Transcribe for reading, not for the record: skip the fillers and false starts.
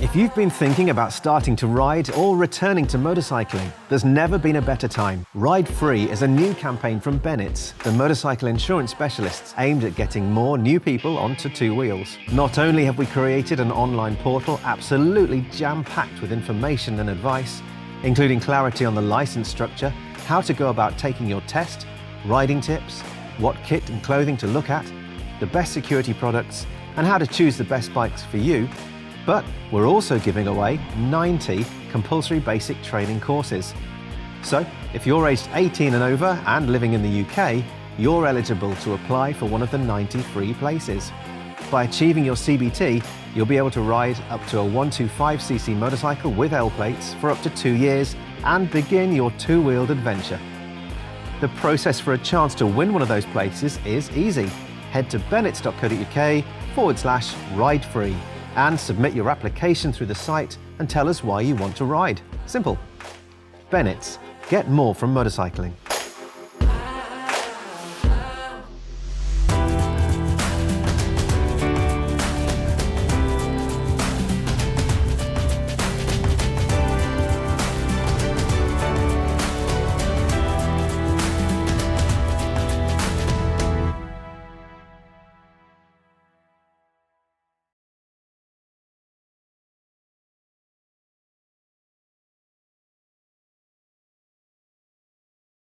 If you've been thinking about starting to ride or returning to motorcycling, there's never been a better time. Ride Free is a new campaign from Bennetts, the motorcycle insurance specialists aimed at getting more new people onto two wheels. Not only have we created an online portal absolutely jam-packed with information and advice, including clarity on the license structure, how to go about taking your test, riding tips, what kit and clothing to look at, the best security products, and how to choose the best bikes for you, but we're also giving away 90 compulsory basic training courses. So, if you're aged 18 and over and living in the UK, you're eligible to apply for one of the 90 free places. By achieving your CBT, you'll be able to ride up to a 125cc motorcycle with L plates for up to 2 years and begin your two-wheeled adventure. The process for a chance to win one of those places is easy. Head to bennetts.co.uk/ridefree and submit your application through the site and tell us why you want to ride. Simple. Bennetts, get more from motorcycling.